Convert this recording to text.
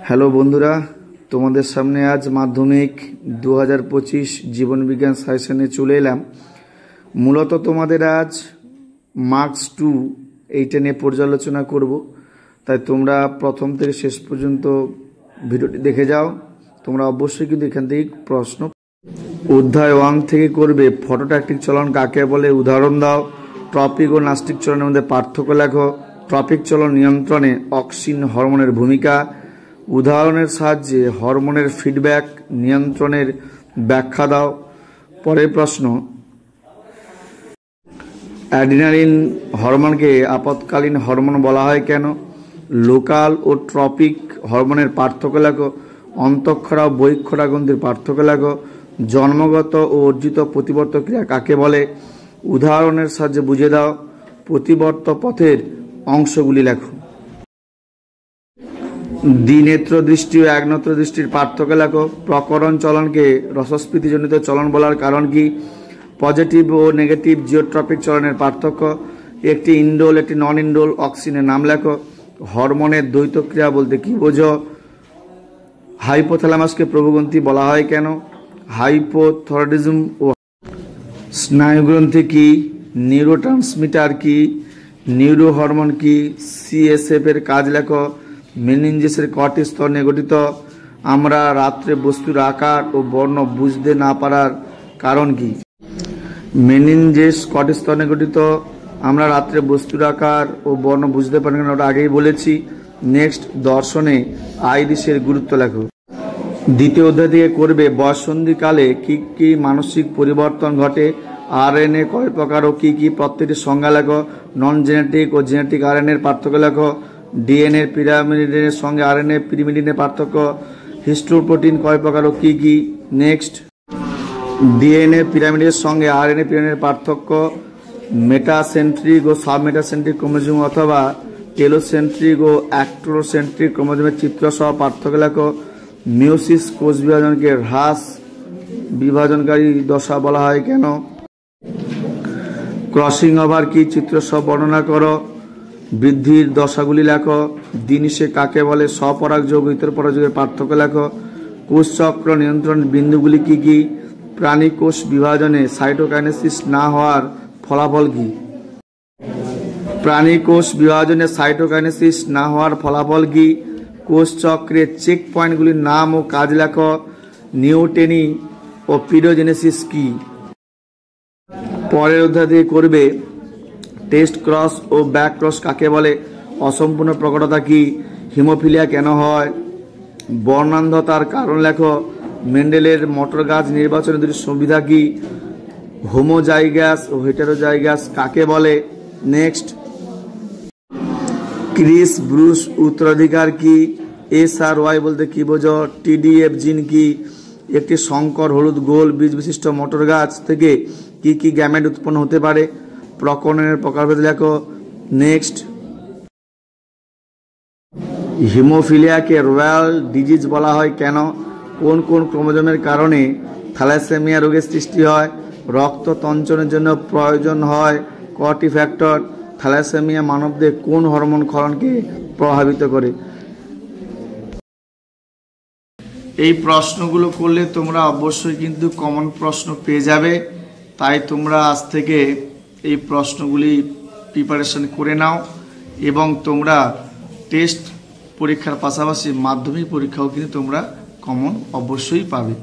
Hello বন্ধুরা, তোমাদের সামনে আজ মাধ্যমিক 2025 জীবন বিজ্ঞান সেশনে চলে এলাম। মূলত তোমাদের আজ মার্কস 2 এইটা নিয়ে পর্যালোচনা করব, তাই তোমরা প্রথম থেকে শেষ পর্যন্ত ভিডিওটি দেখে যাও। তোমরা অবশ্যই কিন্তু এখান থেকে প্রশ্ন অধ্যায় 1 থেকে করবে। ফটোট্যাকটিক চলন কাকে বলে, উদাহরণ দাও। ট্রপিক ও নাস্টিক চলনের মধ্যে পার্থক্য লেখো। ট্রপিক চলন নিয়ন্ত্রণে অক্সিন হরমোনের ভূমিকা। উদাহরণের সাহায্যে হরমোনের ফিডব্যাক নিয়ন্ত্রণের ব্যাখ্যা দাও। পরের প্রশ্ন, অ্যাড্রিনালিন হরমোনকে আপৎকালীন হরমোন বলা হয় কেন? লোকাল ও ট্রপিক হরমোনের পার্থক্য লেখো। অন্তঃক্ষরা ও বহিঃক্ষরা গ্রন্থির পার্থক্য লেখো। জন্মগত ও অর্জিত প্রতিবর্ত ক্রিয়া কাকে বলে? উদাহরণের সাহায্যে বুঝিয়ে দাও। প্রতিবর্ত পথের অংশগুলি লেখো। দ্বিনেত্র দৃষ্টি ও একনেত্র দৃষ্টির পার্থক্য লেখো। প্রকরণ চলনকে রসস্ফীতিজনিত চলন বলার কারণ কি? পজিটিভ ও নেগেটিভ জিওট্রপিক চলনের পার্থক্য। একটি ইন্ডোল একটি নন ইন্ডোল অক্সিনের নাম লেখো। হরমোনের দ্বৈত ক্রিয়া বলতে কি বোঝো? হাইপোথ্যালামাসকে প্রভুগ্রন্থি বলা হয় কেন? হাইপোথাইরয়েডিজম ও স্নায়ুগ্রন্থি কি? নিউরোট্রান্সমিটার কি? নিউরো হরমোন কি? সিএসএফ এর কাজ লেখো। মেনিনজেসের কটি স্তর নিয়ে গঠিত? আমরা রাত্রে বস্তুর আকার ও বর্ণ বুঝতে না পারার কারণ কি? মেনিনজেস কটি স্তর নিয়ে গঠিত? আমরা রাত্রে বস্তুর আকার ও বর্ণ বুঝতে পারি না, ওটা আগেই বলেছি। নেক্সট, দর্শনে আইরিসের গুরুত্ব লেখো। দ্বিতীয় অধ্যায় থেকে করবে বয়ঃসন্ধিকালে কি কি মানসিক পরিবর্তন ঘটে। আরএনএ কয় প্রকার ও কি কি? প্রত্যেকটি সংজ্ঞা লেখো। নন জেনেটিক ও জেনেটিক আরএনএর পার্থক্য লেখো। ডিএনএ পিরামিডের সঙ্গে আরএনএ পিরিমিডিনের পার্থক্য। হিস্টোপ্রোটিন কয় প্রকার ও কি কি? নেক্সট, ডিএনএ পিরামিডের সঙ্গে আরএনএ পিরামিডের পার্থক্য। মেটাসেন্ট্রিক ও সাবমেটাসেন্ট্রিক ক্রোমোজোম অথবা টেলোসেন্ট্রিক ও অ্যাক্টোসেন্ট্রিক ক্রোমোজোমের চিত্র সহ পার্থক্য লেখো। মিওসিস কোষ বিভাজনকে হ্রাস বিভাজনকারী দশা বলা হয় কেন? ক্রসিং ওভার কি? চিত্র সহ বর্ণনা করো। বৃদ্ধির দশাগুলি লেখো। দিনিসে কাকে বলে? স্বপরাগযোগ ইতর পরাগযোগের পার্থক্য লেখো। কোষচক্র নিয়ন্ত্রণ বিন্দুগুলি কি কি? প্রাণী কোষ বিভাজনে সাইটোকাইনেসিস না হওয়ার ফলাফল কি? প্রাণী কোষ বিভাজনে সাইটোকাইনেসিস না হওয়ার ফলাফল কি? কোষ চক্রের চেক পয়েন্টগুলির নাম ও কাজ লেখো। নিউটেনি ও পিরোজেনেসিস কি? পরের অধ্যায় থেকে করবে টেস্ট ক্রস ও ব্যাক ক্রস কাকে বলে? অসম্পূর্ণ প্রকটতা কি? হিমোফিলিয়া কেন হয়? বর্ণান্ধতার কারণ লেখো। মেন্ডেলের মটর গাছ নির্বাচনের দুটি সুবিধা কি? হোমোজাইগাস ও হেটেরোজাইগাস কাকে বলে? নেক্সট, ক্রিস ব্রুস উত্তরাধিকার কি? SRY বলতে কি বোঝো? TDF জিন কি? একটি সংকর হলুদ গোল বীজ বিশিষ্ট মটর গাছ থেকে কি কি গ্যামেট উৎপন্ন হতে পারে? প্রকরণের প্রকারভেদ লেখো। নেক্সট, হিমোফিলিয়াকে রয়্যাল ডিজিজ বলা হয় কেন? কোন কোন ক্রোমোজোমের কারণে থ্যালাসেমিয়া রোগের সৃষ্টি হয়? রক্ত তঞ্চনের জন্য প্রয়োজন হয় কটি ফ্যাক্টর? থ্যালাসেমিয়া মানবদের কোন হরমোন ক্ষরণকে প্রভাবিত করে? এই প্রশ্নগুলো করলে তোমরা অবশ্যই কিন্তু কমন প্রশ্ন পেয়ে যাবে, তাই তোমরা আজ থেকে এই প্রশ্নগুলি প্রিপারেশন করে নাও এবং তোমরা টেস্ট পরীক্ষার পাশাপাশি মাধ্যমিক পরীক্ষাও কিন্তু তোমরা কমন অবশ্যই পাবে।